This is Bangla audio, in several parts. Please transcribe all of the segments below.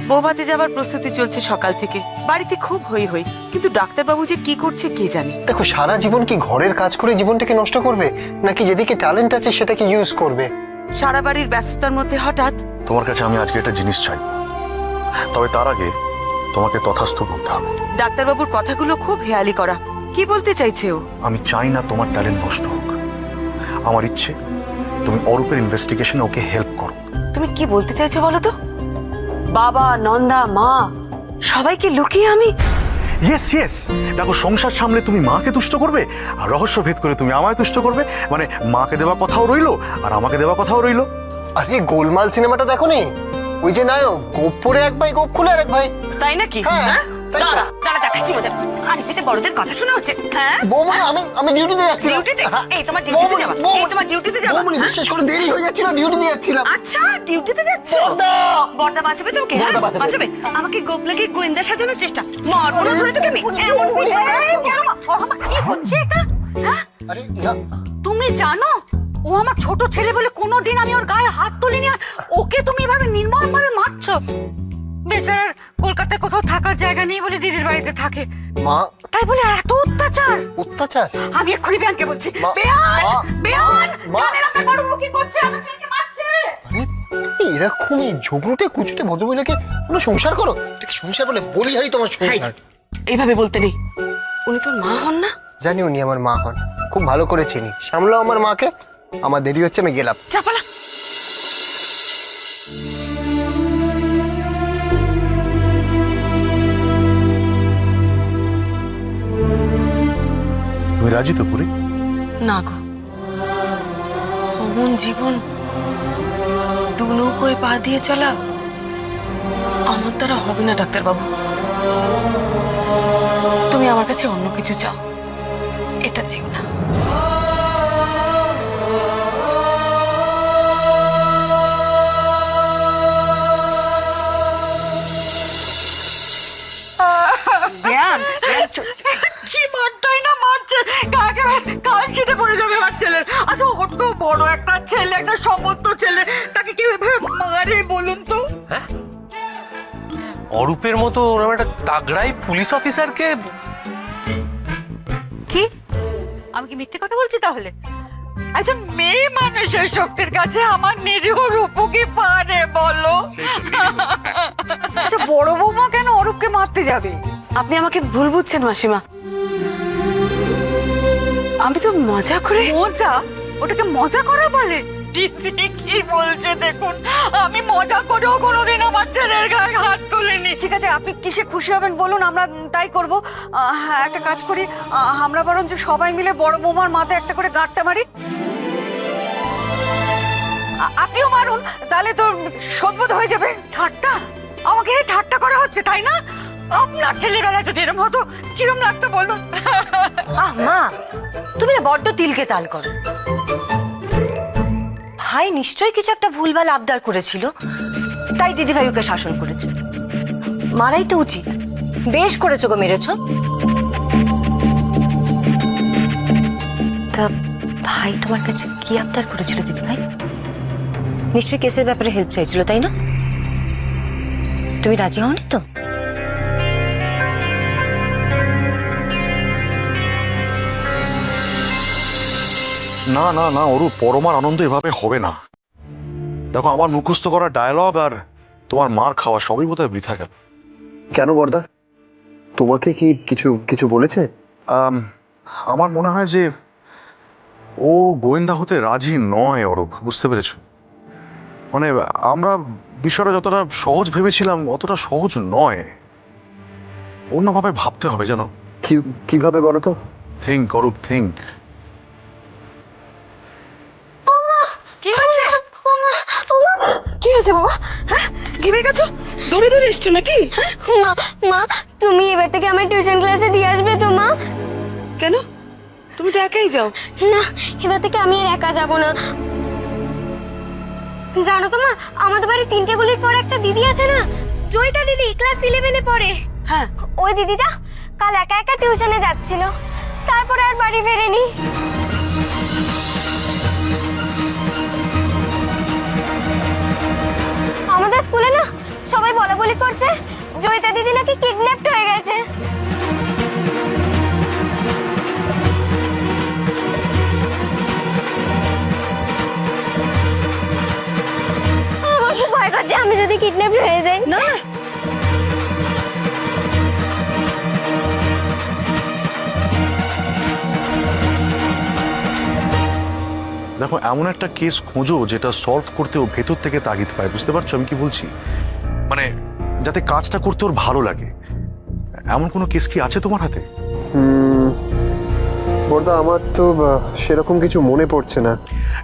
বৌভাতে যাবার প্রস্তুতি চলছে সকাল থেকে, বাড়িতে খুব হই হই, কিন্তু ডাক্তারবাবু যে কি করছে কে জানে। দেখো, সারা জীবন কি ঘরের কাজ করে জীবনটাকে নষ্ট করবে, নাকি যেদিকে ট্যালেন্ট আছে সেটাকে ইউজ করবে? সারা বাড়ির ব্যস্ততার মধ্যে হঠাৎ তোমার কাছে আমি আজকে একটা জিনিস চাই, তবে তার আগে তোমাকে তথাস্তু বলতে হবে। ডাক্তারবাবুর কথাগুলো খুব হেয়ালি করা। কি বলতে চাইছে ও? আমি চাই না তোমার ট্যালেন্ট নষ্ট হোক। আমার ইচ্ছে তুমি অরূপের ইনভেস্টিগেশনে ওকে হেল্প করো। তুমি কি বলতে চাইছো বলো তো? বাবা, নন্দা, মা সবাইকে লুকিয়ে আমি? ইয়েস ইয়েস, দেখো, সংসার সামলে তুমি মাকে তুষ্ট করবে আর রহস্য ভেদ করে তুমি আমায় তুষ্ট করবে, মানে মাকে দেওয়া কথাও রইলো আর আমাকে দেওয়া কথাও রইলো। আরে গোলমাল সিনেমাটা দেখো নি? ওই যে নায়ক গোপ পরে এক ভাই, গোপ খুলে আরেক ভাই। তাই নাকি? হ্যাঁ, তাই তো। দাঁড়া দাঁড়া, দেখাচ্ছি মজা। আরে পেতে বড়দের কথা শোনা হচ্ছে। হ্যাঁ বৌমা, আমি ডিউটিতে যাচ্ছিলাম। ডিউটিতে? হ্যাঁ। এই তোমার ডিউটিতে যাবা? এই তোমার ডিউটিতে যাবা? বৌমনি, বিশেষ করে দেরি হয়ে যাচ্ছিল, ডিউটিতে যাচ্ছিলাম। আচ্ছা, ডিউটিতে যাচ্ছ? বড়দা বাঁচাবে তোকে? বড়দা হ্যাঁ বাঁচাবে। বাঁচাবে? আমাকে গোপ লাগিয়ে গোয়েন্দা সাজানোর চেষ্টা। মারবো না ধরে তোকে আমি। এমন কি হচ্ছে এটা? হ্যাঁ, আরে না, তুমি জানো ও আমার ছোট ছেলে বলে কোনোদিন আমি ওর গায়ে হাত তুলিনি, আর ওকে তুমি এভাবে নির্মম ভাবে মারছো। বেচারার কলকাতায় কোথাও থাকার জায়গা নেই বলে দিদির বাড়িতে থাকে, মা। তাই বলে এত অত্যাচার? অত্যাচার? আমি এক্ষুনি বেয়ানকে বলছি। মা, বেয়ান, মা, বেয়ান, মা। জানেন আপনার বড় বউ কি করছে? আমার ছেলেকে মারছে। আরে তুমি এরকমই ঝগড়ুটে কুচুটে ভদ্রমহিলাকে কোনো সংসার করো? এটাকে সংসার বলে? বলি হারি তোমার সংসার। এইভাবে বলতে নেই। উনি তোর মা হন না? জানি উনি আমার মা হন, খুব ভালো করে চিনি। সামলাও আমার মাকে, আমার দেরি হচ্ছে, আমি গেলাম। চাপালা। তুমি রাজি তো পুরি? না গো, অমন জীবন দু নৌকোয় পা দিয়ে চলা আমার দ্বারা হবে না ডাক্তারবাবু। তুমি আমার কাছে অন্য কিছু চাও, এটা চেও না। বেয়ান, কি মারটাই না মারছে, কাকে কাল সেটা পড়ে যাবে আমার ছেলের। আচ্ছা, অত বড় একটা ছেলে, একটা সমর্থ ছেলে, তাকে কি এভাবে মারে বলুন তো? অরূপের মতো ওরকম একটা তাগড়াই পুলিশ অফিসারকে? কি আমি কি মিথ্যে কথা বলছি তাহলে? একজন মেয়ে মানুষের শক্তির কাছে আমার নিরীহ রূপও কি পারে বলো? আচ্ছা, বড় বৌমা কেন অরূপকে মারতে যাবে? আপনি আমাকে ভুল বুঝছেন মাসিমা, আমি তো মজা করে। মজা? ওটাকে মজা করা বলে? দিদি কি বলছে দেখুন, আমি মজা করেও কোনোদিন আমার ছেলের গায়ে হাত তুলিনি। ঠিক আছে, আপনি কিসে খুশি হবেন বলুন, আমরা তাই করব। হ্যাঁ, একটা কাজ করি, আমরা বরঞ্চ সবাই মিলে বড় বৌমার মাথায় একটা করে গাঁটটা মারি। আপনিও মারুন, তাহলে তো শোধবোধ হয়ে যাবে। ঠাট্টা? আমাকে এই ঠাট্টা করা হচ্ছে, তাই না? আপনার ছেলেবেলায় যদি এরম হতো কিরম লাগতো বলুন? মা, তুমি না বড্ড তিলকে তাল করো। ভাই নিশ্চয়ই কিছু একটা ভুলভাল আবদার করেছিল, তাই দিদি ভাই ওকে শাসন করেছে। মারাই তো উচিত। বেশ করেছো গো, মেরেছো। তা ভাই তোমার কাছে কি আবদার করেছিল দিদি ভাই? নিশ্চয়ই কেসের ব্যাপারে হেল্প চাইছিল, তাই না? তুমি রাজি হওনি তো? না না না অরূপ, পরমার আনন্দ এভাবে হবে না। দেখো, আমার মুখস্থ করা ডায়লগ আর তোমার মার খাওয়া সবই বোধহয় বৃথা গেল। কেন বর্দা, তোমাকে কি কিছু কিছু বলেছে? আমার মনে হয় যে ও গোয়েন্দা হতে রাজি নয় অরূপ, বুঝতে পেরেছো? মানে আমরা বিষয়টা যতটা সহজ ভেবেছিলাম অতটা সহজ নয়, অন্যভাবে ভাবতে হবে জানো। কিভাবে বলো তো? Think Arup, think. কি হয়েছে? কি হয়েছে বাবা? হ্যাঁ, ঘেমে গেছো? দৌড়ে দৌড়ে এসছো নাকি? মা, মা, তুমি এবার থেকে আমার টিউশন ক্লাসে দিয়ে আসবে তো মা? কেন? তুমি তো একাই যাও। না, এবার থেকে আমি আর একা যাব না। জানো তো মা, আমাদের বাড়ি 3টে গলির পর একটা দিদি আছে না, জয়িতা দিদি, ক্লাস 11-এ পড়ে। হ্যাঁ, ওই দিদিটা কাল একা একা টিউশনে যাচ্ছিল, তারপরে আর বাড়ি ফেরেনি। করছে জয়িতা দিদি নাকি কিডন্যাপড হয়ে গেছে। আমার খুব ভয় করছে আমি যদি কিডন্যাপড হয়ে যাই। না না, দেখো, এমন একটা কেস খোঁজো যেটা সলভ করতে ও ভেতর থেকে তাগিদ পায়, বুঝতে পারছো আমি কি বলছি? মানে যাতে কাজটা করতে ওর ভালো লাগে। এমন কোনো কেস কি আছে তোমার হাতে? বর্দা আমার তো সেরকম কিছু মনে পড়ছে না।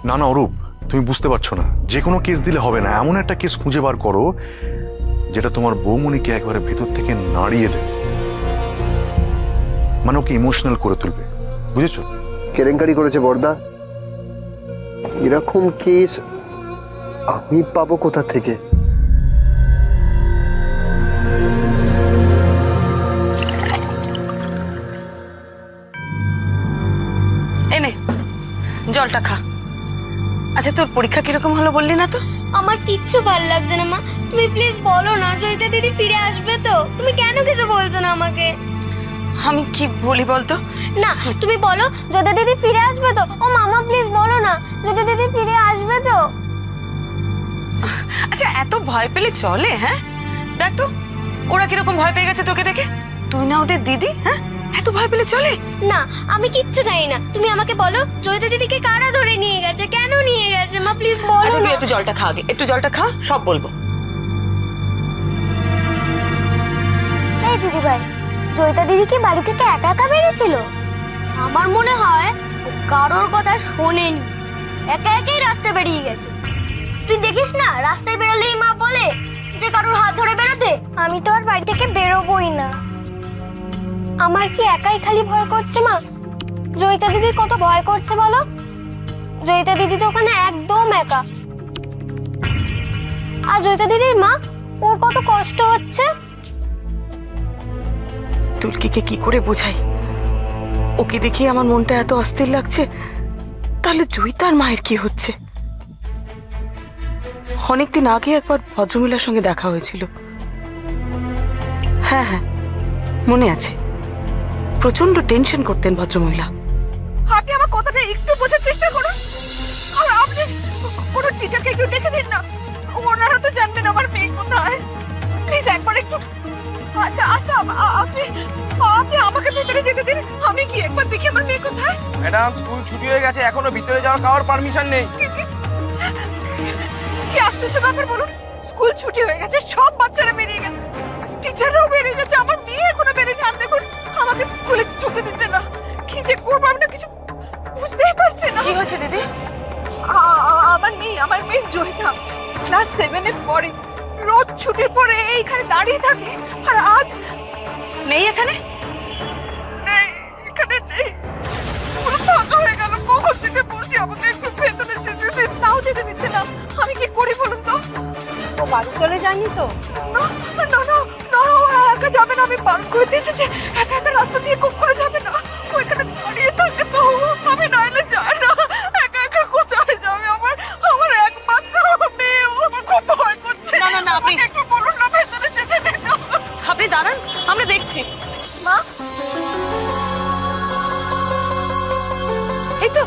না না অরূপ, তুমি বুঝতে পারছো না, যে কোনো কেস দিলে হবে না, এমন একটা কেস খুঁজে বার করো যেটা তোমার বৌমনিকে একবারে ভেতর থেকে নাড়িয়ে দেবে, মানে ওকে ইমোশনাল করে তুলবে, বুঝেছো? কেলেঙ্কারি করেছে বর্দা, এরকম কেস আমি পাবো কোথা থেকে? এনে জলটা খা। আচ্ছা তোর পরীক্ষা কিরকম হলো বললি না তো? আমার কিচ্ছু ভালো লাগছে না মা, তুমি প্লিজ বলো না জয়িতা দিদি ফিরে আসবে তো? তুমি কেন কিছু বলছো না আমাকে? আমি কি বলি বলতো? না তুমি বলো জয়িতা দিদি ফিরে আসবে তো? ও মামা প্লিজ বলো না জয়িতা দিদি ফিরে আসবে তো? আচ্ছা এত ভয় পেলে চলে? হ্যাঁ দেখ তো ওরা কিরকম ভয় পেয়ে গেছে তোকে দেখে। তুই না ওদের দিদি, হ্যাঁ এত ভয় পেলে চলে? না আমি কিচ্ছু জানি না, তুমি আমাকে বলো জয়িতা দিদিকে কারা ধরে নিয়ে গেছে, কেন নিয়ে গেছে মা প্লিজ বলো আচ্ছা তুই না। একটু জলটা খা আগে, একটু জলটা খা, সব বলবো। এই দিদি ভাই, জয়িতা দিদি কি বাড়ি থেকে একা একা বেরিয়েছিল? আমার মনে হয় ও কারোর কথা শোনেনি, একা একাই রাস্তায় বেরিয়ে গেছে। তুই দেখিস না রাস্তায় বেরোলেই মা বলে যে কারোর হাত ধরে বেরোতে। আমি তো আর বাড়ি থেকে বেরোবই না। আমার কি একাই খালি ভয় করছে মা? জয়িতা দিদির কত ভয় করছে বলো। জয়িতা দিদি তো ওখানে একদম একা। আর জয়িতা দিদির মা, ওর কত কষ্ট হচ্ছে। তুলকিকে কি করে বোঝাই? ওকে দেখে আমার মনটা এত অস্থির লাগছে। তাহলে জয়িতার মায়ের কি হচ্ছে? অনেকদিন আগে একবার ভদ্রমহিলার সঙ্গে দেখা হয়েছিল। হ্যাঁ হ্যাঁ মনে আছে, প্রচন্ড টেনশন করতেন ভদ্রমহিলা। আপনি আমার কথাটা একটু বোঝার চেষ্টা করুন। আর আপনি কোনো টিচারকে একটু ডেকে দিন না, ওনারা তো জানবেন আমার মেয়ে কোথায়। প্লিজ একবার একটু। আচ্ছা আচ্ছা আপনি আপনি আমাকে ভেতরে যেতে দিন, আমি কি একবার দেখি আমার মেয়ে কোথায়। ম্যাডাম স্কুল ছুটি হয়ে গেছে, এখনো ভিতরে যাওয়ার কারোর পারমিশন নেই। কি আশ্চর্য ব্যাপার বলুন, স্কুল ছুটি হয়ে গেছে, সব বাচ্চারা বেরিয়ে গেছে, টিচাররাও বেরিয়ে গেছে, আমার মেয়ে এখনো বেরিয়ে। আর দেখুন আমাকে স্কুলে ঢুকে দিচ্ছে না, কি যে করবো আমি না কিছু বুঝতেই পারছি না। কি হয়েছে দিদি? আমার মেয়ে জয়িতা ক্লাস 7-এ পড়ে, রোজ ছুটির পরে এইখানে দাঁড়িয়ে থাকে। আর আজ নেই এখানে? নেই, এখানে নেই, স্কুল ফাঁকা হয়ে গেল। কখন থেকে বলছি আমাকে একটু ভেতরে যেতে দিন, তাও যেতে দিচ্ছে না। আমি কি করি বলুন তো? ও বাড়ি চলে যায়নি তো? না না না না, ও একা যাবে না, আমি বারণ করে দিয়েছি যে একা একা রাস্তা দিয়ে খুব করে যাবে না। ও এখানে দাঁড়িয়ে থাকে তো, আমি নাইলে যাই না। একা একা কোথায় যাবে? আমার একমাত্র মেয়ে, ও আমার খুব ভয় করছে। না, না, না, আপনি- আমাকে একটু বলুন না ভেতরে যেতে দিন। আপনি দাঁড়ান, আমরা দেখছি। মা এই তো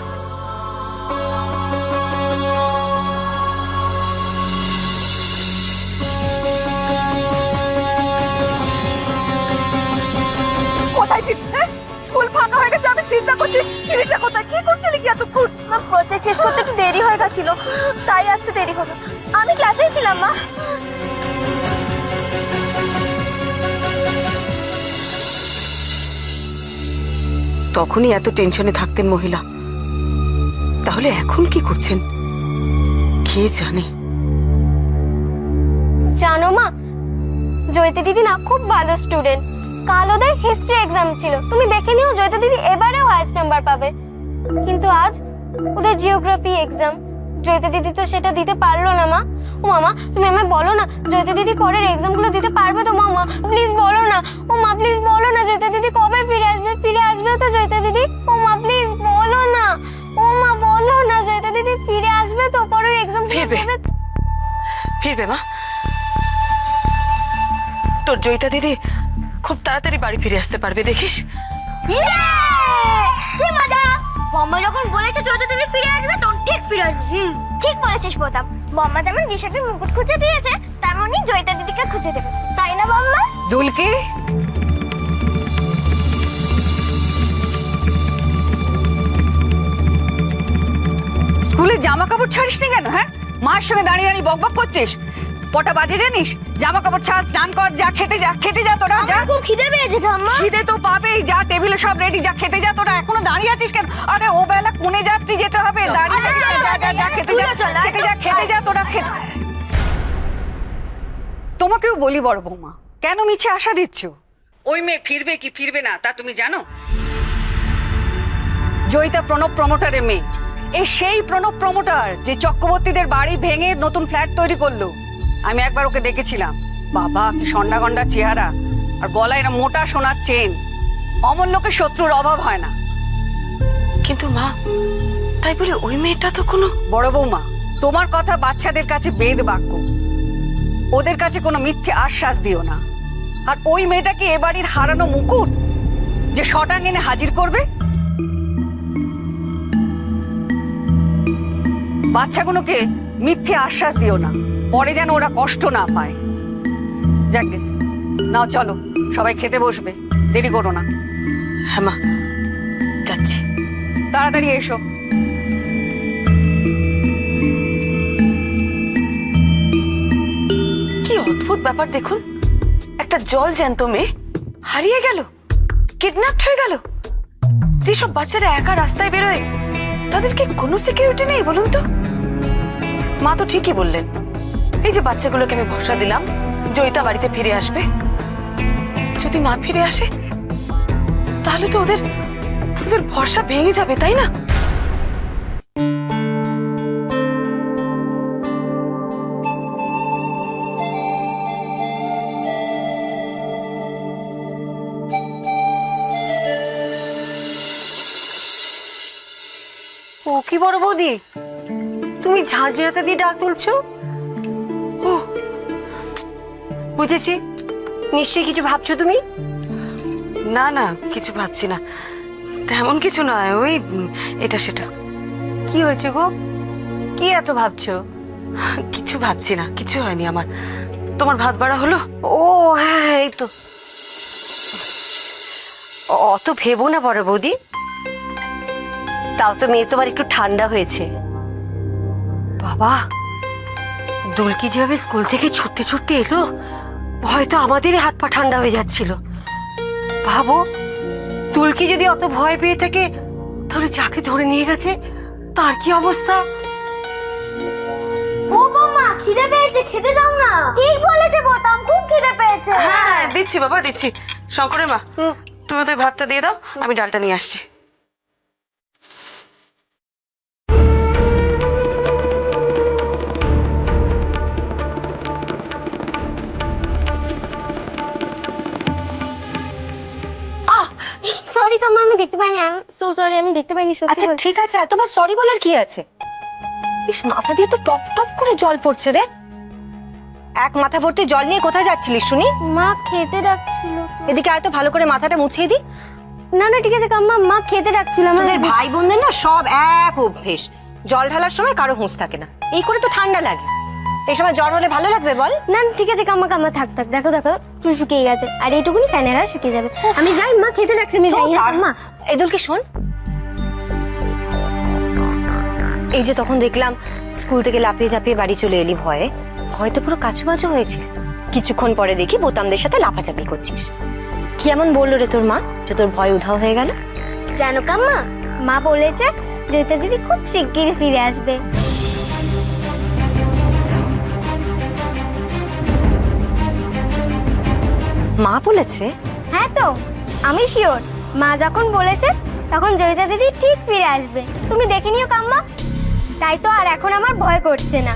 কোথায় ছিলি? হ্যাঁ? স্কুল ফাঁকা হয়ে গেছে, আমি চিন্তা করছি ছিলিটা কোথায়, কি করছিলি কি এতক্ষণ? মা প্রজেক্ট শেষ করতে একটু দেরি হয়ে গেছিল, তাই আসতে দেরি হলো। আমি ক্লাসেই ছিলাম মা। তখনই এত টেনশনে থাকতেন মহিলা, তাহলে এখন কি করছেন কে জানে। জানো মা, জয়িতা দিদি না খুব ভালো স্টুডেন্ট। কাল ওদের হিস্ট্রি এক্সাম ছিল, তুমি দেখে নিও জয়িতা দিদি এবারেও হাইস্ট নাম্বার পাবে। কিন্তু আজ ওদের জিওগ্রাফি এক্সাম, জয়িতা দিদি তো সেটা দিতে পারলো না মা। ও মামা তুমি আমায় বলো না জয়িতা দিদি পরের এক্সামগুলো দিতে পারবে তো? মামা প্লিজ বলো না, ও মা প্লিজ বলো না জয়িতা দিদি কবে ফিরে আসবে? ফিরে আসবে তো জয়িতা দিদি? ও মা প্লিজ বলো না, ও মা বলো না জয়িতা দিদি ফিরে আসবে তো? পরের এক্সাম ফিরবে, ফিরবে মা। তোর জয়িতা দিদি খুব তাড়াতাড়ি বাড়ি ফিরে আসতে পারবে, দেখিস। কি মজা! বম্মা যখন বলেছে জয়িতা দিদি ফিরে আসবে তখন ঠিক ফিরে আসবে। ঠিক বলেছিস বোতাম। বম্মা যেমন দিশাকে মুকুট খুঁজে দিয়েছে তেমনই জয়িতা দিদিকে খুঁজে দেবে, তাই না বম্মা? দুলকি, স্কুলে জামা কাপড় ছাড়িস নি কেন? হ্যাঁ, মার সঙ্গে দাঁড়িয়ে দাঁড়িয়ে বকবক করছিস। কটা বাজে জানিস? জামা কাপড় ছাড়, স্নান কর, যা খেতে যা, খেতে যা তোরা, যা। খুব খিদে পেয়েছে ঠাম্মা। খিদে তো পাবেই, যা টেবিলে সব রেডি, যা খেতে যা তোরা। এখনো দাঁড়িয়ে আছিস কেন? আরে ও বেলা কোনে যাত্রী যেতে হবে, দাঁড়িয়ে যা, যা, যা, খেতে যা, খেতে যা, খেতে যা তোরা, খেতে। তোমাকেও বলি বড় বৌমা, কেন মিছে আশা দিচ্ছ? ওই মেয়ে ফিরবে কি ফিরবে না তা তুমি জানো? জয়িতা প্রণব প্রমোটারের মেয়ে। এই সেই প্রণব প্রমোটার যে চক্রবর্তীদের বাড়ি ভেঙে নতুন ফ্ল্যাট তৈরি করলো। আমি একবার ওকে দেখেছিলাম, বাবা কি সন্ডাগন্ডা চেহারা, আর গলায় এরা মোটা সোনার চেন। অমূল্যকে শত্রুর অভাব হয় না। কিন্তু মা, তাই বলে ওই মেয়েটা তো কোনো। বড় বৌমা, তোমার কথা বাচ্চাদের কাছে বেদ বাক্য, ওদের কাছে কোনো মিথ্যে আশ্বাস দিও না। আর ওই মেয়েটাকে এ বাড়ির হারানো মুকুট যে শটাং এনে হাজির করবে। বাচ্চাগুলোকে মিথ্যে আশ্বাস দিও না, পরে যেন ওরা কষ্ট না পায়। যাক, নাও চলো, সবাই খেতে বসবে, দেরি করো না। হ্যাঁ মা, যাচ্ছি, তাড়াতাড়ি এসো। কি অদ্ভুত ব্যাপার দেখুন, একটা জল জ্যান্ত মেয়ে হারিয়ে গেল, কিডন্যাপড হয়ে গেল। যেসব বাচ্চারা একা রাস্তায় বেরোয় তাদেরকে কোনো সিকিউরিটি নেই বলুন তো। মা তো ঠিকই বললেন, এই যে বাচ্চাগুলোকে আমি ভরসা দিলাম জয়িতা বাড়িতে ফিরে আসবে, যদি না ফিরে আসে তাহলে তো ওদের ভরসা ভেঙে যাবে, তাই না? ও কি বড় বৌদি, তুমি ঝাঁঝরাতে দিয়ে ডাক তুলছো? ও বুঝেছি, নিশ্চয়ই কিছু ভাবছো তুমি। না না, কিছু ভাবছি না, তেমন কিছু নয়, ওই এটা সেটা। কি হয়েছে গো, কি এত ভাবছো? কিছু ভাবছি না, কিছু হয়নি আমার। তোমার ভাত বাড়া হলো? ও হ্যাঁ, এই তো। অত ভেবো না বড় বৌদি, তাও তো মেয়ে তোমার একটু ঠান্ডা হয়েছে। বাবা, দুলকি যেভাবে স্কুল থেকে ছুটতে ছুটতে এলো, হয়তো আমাদেরই হাত পা ঠান্ডা হয়ে যাচ্ছিল। ভাবো, দুলকি যদি অত ভয় পেয়ে থাকে, তাহলে যাকে ধরে নিয়ে গেছে তার কি অবস্থা? ও বম্মা, খিদে পেয়েছে, খেতে দাও না। ঠিক বলেছে বোতাম, খুব খিদে পেয়েছে। হ্যাঁ হ্যাঁ, দিচ্ছি বাবা, দিচ্ছি। শঙ্করের মা, তুমি ওদের ভাতটা দিয়ে দাও, আমি ডালটা নিয়ে আসছি। সরি তো আমি দেখতে পাইনি, সো সরি, আমি দেখতে পাইনি। আচ্ছা ঠিক আছে, তোমার সরি বলার কি আছে? ইস, মাথা দিয়ে তো টপ টপ করে জল পড়ছে রে। এক মাথা ভর্তি জল নিয়ে কোথায় যাচ্ছিলিস শুনি? মা খেতে ডাকছিল। এদিকে আয় তো, ভালো করে মাথাটা মুছিয়ে দি। না না ঠিক আছে কাম্মা, মা খেতে ডাকছিল। আমাদের ভাই বোনদের না সব এক অভ্যেস, জল ঢালার সময় কারো হুঁশ থাকে না। এই করে তো ঠান্ডা লাগে, এই সময় জ্বর হলে ভালো লাগবে বল? না ঠিক আছে কাম্মা, কাম্মা থাক থাক, দেখো দেখো চুল শুকিয়ে গেছে, আর এইটুকুনি ফ্যানের আর শুকিয়ে যাবে। আমি যাই, মা খেতে ডাকছে, আমি যাই। মা এদুলকে শোন, এই যে তখন দেখলাম স্কুল থেকে লাফিয়ে ঝাঁপিয়ে বাড়ি চলে এলি ভয়ে, হয়তো পুরো কাচুবাচু হয়েছে। কিছুক্ষণ পরে দেখি বোতামদের সাথে লাফাচাপি করছিস। কি এমন বললো রে তোর মা যে তোর ভয় উধাও হয়ে গেল? জানো কাম্মা, মা বলেছে জয়িতা দিদি খুব শিগগিরই ফিরে আসবে। মা বলেছে? হ্যাঁ তো, আমি শিওর। মা যখন বলেছে তখন জয়িতা দিদি ঠিক ফিরে আসবে। তুমি দেখে নিও কাম্মা, তাই তো আর এখন আমার ভয় করছে না।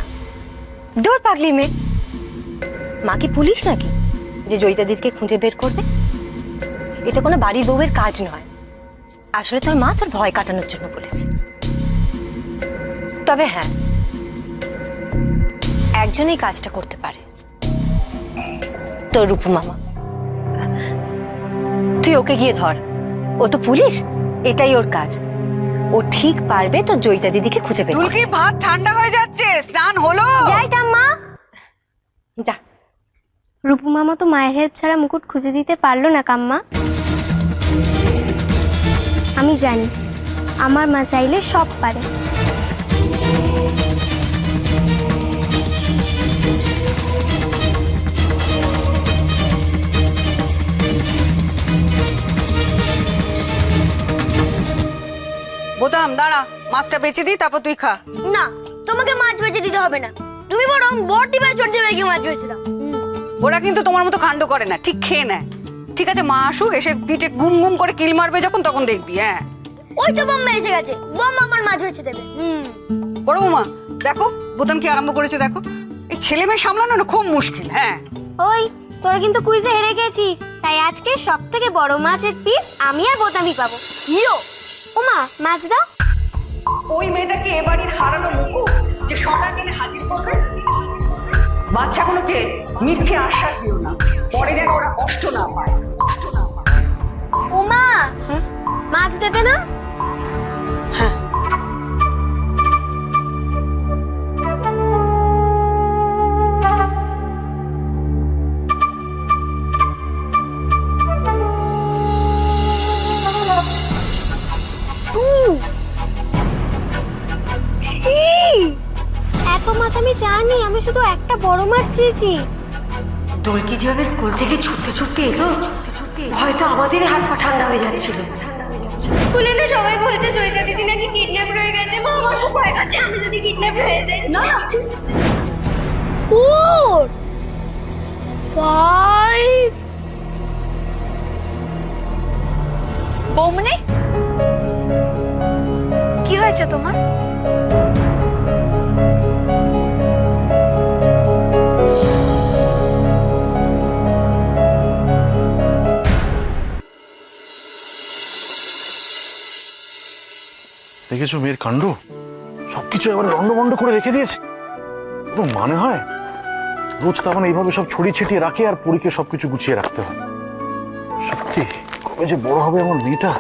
দূর পাগলি মেয়ে, মা কি পুলিশ নাকি যে জয়িতা দিদিকে খুঁজে বের করবে? এটা কোনো বাড়ির বউয়ের কাজ নয়। আসলে তোর মা তোর ভয় কাটানোর জন্য বলেছে। তবে হ্যাঁ, একজনই কাজটা করতে পারে। তোর রূপু মামা। তুই ওকে গিয়ে ধর, ও তো পুলিশ, এটাই ওর কাজ। ও ঠিক পারবে তো জয়িতা দিদিকে খুঁজে বের করতে। দুলকি ভাত ঠান্ডা হয়ে যাচ্ছে, স্নান হলো? যাই ঠাম্মা। যা। রূপু মামা তো মায়ের হেল্প ছাড়া মুকুট খুঁজে দিতে পারলো না কাম্মা। আমি জানি আমার মা চাইলে সব পারে। বোতাম দাঁড়া, মাছটা বেচে দিই তারপর তুই খা। না, তোমাকে মাছ বেচে দিতে হবে না, তুমি বরং বড় টিপে চড় দেবে গিয়ে মাছ বেচে দাও। ওরা কিন্তু তোমার মতো কাণ্ড করে না, ঠিক খেয়ে নেয়। ঠিক আছে, মা আসুক, এসে পিঠে গুম গুম করে কিল মারবে যখন, তখন দেখবি। হ্যাঁ, ওই তো বোম্মা এসে গেছে, বোম্মা আমার মাছ বেচে দেবে। বড় বৌমা দেখো বোতাম কি আরম্ভ করেছে দেখো। এই ছেলে মেয়ে সামলানো না খুব মুশকিল। হ্যাঁ, ওই তোরা কিন্তু কুইজে হেরে গেছিস, তাই আজকে সব থেকে বড় মাছের পিস আমি আর বোতামই পাবো। ইয়ো ওমা, মাছ দাও। ওই মেয়েটাকে এবাড়ির হারানো মুকুট যে সদা কিনে হাজির করবে, বাচ্চাগুলোকে মিথ্যে আশ্বাস দিও না, পরে যেন ওরা কষ্ট না পায়। ওমা, মাছ দেবে না? এত মাছ আমি জানি, আমি শুধু একটা বড় মাছ চেয়েছি। দুলকি যেভাবে স্কুল থেকে ছুটতে ছুটতে এলো, হয়তো আমাদেরই হাত পা ঠান্ডা হয়ে যাচ্ছিল। স্কুলে না সবাই বলছে জয়িতা দিদি নাকি কিডন্যাপ হয়ে গেছে। মা আমার খুব ভয় করছে, আমি যদি কিডন্যাপ হয়ে যাই। না না, 4 5 বৌমনি, কি হয়েছে তোমার? দেখেছো মেয়ের কাণ্ড, সবকিছু এবার লন্ডভন্ড করে রেখে দিয়েছে। কোনো মানে হয়? রোজ তো মানে এইভাবে সব ছড়িয়ে ছিটিয়ে রাখে আর পরীকে সবকিছু গুছিয়ে রাখতে হয়। সত্যি কবে যে বড় হবে আমার মেয়েটা।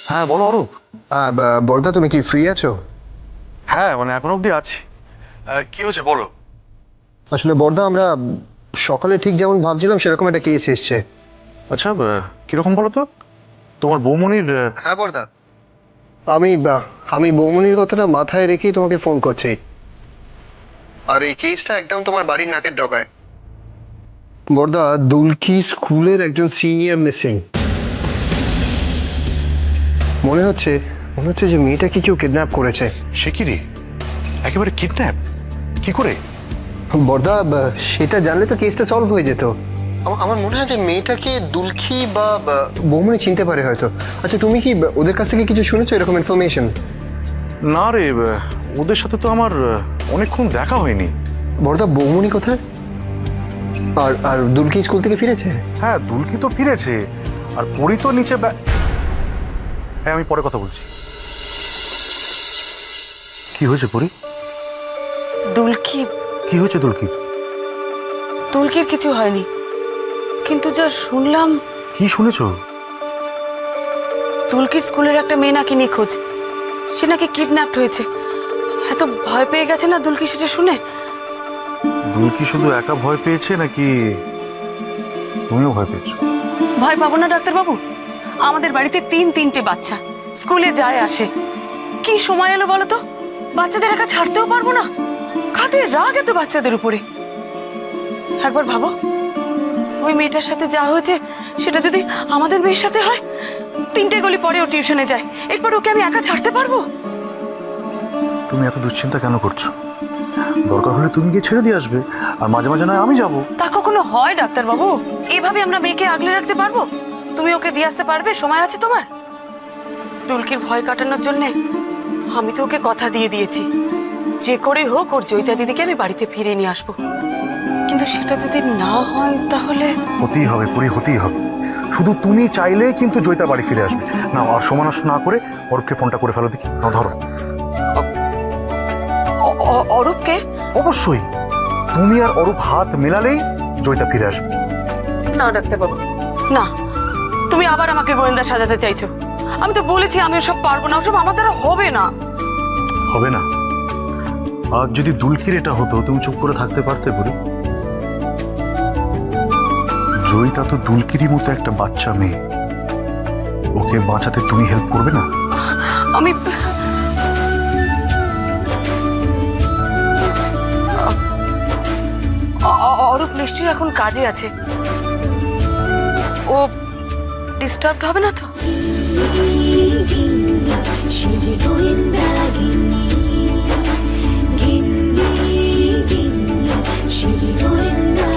হ্যাঁ বলো অরূপ। বর্দা, তুমি কি ফ্রি আছো? হ্যাঁ মানে এখন অব্দি আছি। কি হয়েছে বলো। আসলে বর্দা, আমরা সকালে ঠিক যেমন ভাবছিলাম সেরকম একটা কেস এসছে। আচ্ছা কিরকম বলো তো? তোমার বৌমনির হ্যাঁ বর্দা, আমি বৌমনির কথাটা মাথায় রেখেই তোমাকে ফোন করছি। আর এই কেসটা একদম তোমার বাড়ির নাকের ডগায়। বর্দা, দুলকি স্কুলের একজন সিনিয়র মিসিং। মনে হচ্ছে যে মেয়েটাকে কেউ কিডন্যাপ করেছে। সে কি রে, একেবারে কিডন্যাপ? কি করে? বর্দা, সেটা জানলে তো কেসটা সলভ হয়ে যেত। আমার মনে হয় যে মেয়েটাকে দুলকি বা বৌমনি চিনতে পারে হয়তো। আচ্ছা, তুমি কি ওদের কাছ থেকে কিছু শুনেছো এরকম ইনফরমেশন? না রে, ওদের সাথে তো আমার অনেকক্ষণ দেখা হয়নি। বর্দা, বৌমনি কোথায়? আর দুলকি স্কুল থেকে ফিরেছে? হ্যাঁ দুলকি তো ফিরেছে, আর পরি তো নিচে। হ্যাঁ আমি পরে কথা বলছি। কি হয়েছে পরি? দুলকি, কি হয়েছে দুলকি? দুলকির কিছু হয়নি, কিন্তু যা শুনলাম। কি শুনেছো? দুলকির স্কুলের একটা মেয়ে নাকি নিখোঁজ, সে নাকি কিডন্যাপড হয়েছে। এত ভয় পেয়ে গেছে না দুলকি সেটা শুনে। দুলকি শুধু একা ভয় পেয়েছে নাকি তুমিও ভয় পেয়েছো? ভয় পাবো না ডাক্তারবাবু, আমাদের বাড়িতে তিনটে বাচ্চা স্কুলে যায় আসে। কি সময় এলো বলো তো, বাচ্চাদের একা ছাড়তেও পারবো না। কাদের রাগ এত বাচ্চাদের উপরে। একবার ভাবো, ওই মেয়েটার সাথে যা হয়েছে সেটা যদি আমাদের মেয়ের সাথে হয়। 3টে গলি পরে ও টিউশনে যায়, এরপর ওকে আমি একা ছাড়তে পারবো? তুমি এত দুশ্চিন্তা কেন করছো? দরকার হলে তুমি গিয়ে ছেড়ে দিয়ে আসবে, আর মাঝে মাঝে নয় আমি যাবো। তা কখনো হয় ডাক্তারবাবু? এভাবে আমরা মেয়েকে আগলে রাখতে পারবো? তুমি ওকে দিয়ে আসতে পারবে? সময় আছে তোমার? দুলকির ভয় কাটানোর জন্যে আমি তো ওকে কথা দিয়ে দিয়েছি, যে করেই হোক ওর জয়িতা দিদিকে আমি বাড়িতে ফিরিয়ে নিয়ে আসবো। কিন্তু সেটা যদি না হয় তাহলে? হতেই হবে পরি, হতেই হবে। শুধু তুমি চাইলেই কিন্তু জয়িতা বাড়ি ফিরে আসবে না। আর সমানাস না করে অরূপকে ফোনটা করে ফেলো দেখি। না ধরো। অরূপকে? অবশ্যই তুমি আর অরূপ হাত মেলালেই জয়িতা ফিরে আসবে। না ডাক্তারবাবু, না, তুমি আবার আমাকে গোয়েন্দা সাজাতে চাইছো। আমি তো বলেছি আমি ওসব পারবো না, ওসব আমার দ্বারা হবে না। হবে না? আর যদি দুলকির এটা হতো তুমি চুপ করে থাকতে পারতে বুড়ি? জয়িতা তো দুলকিরই মতো একটা বাচ্চা মেয়ে, ওকে বাঁচাতে তুমি হেল্প করবে না? আমি অরূপ নিশ্চয়ই এখন কাজে আছে, ও ডিস্টার্ব হবে না তো? সেজে গোয়েন্দা গিন্নি, গিন্নি, গিন্নি, সেজে গোয়েন্দা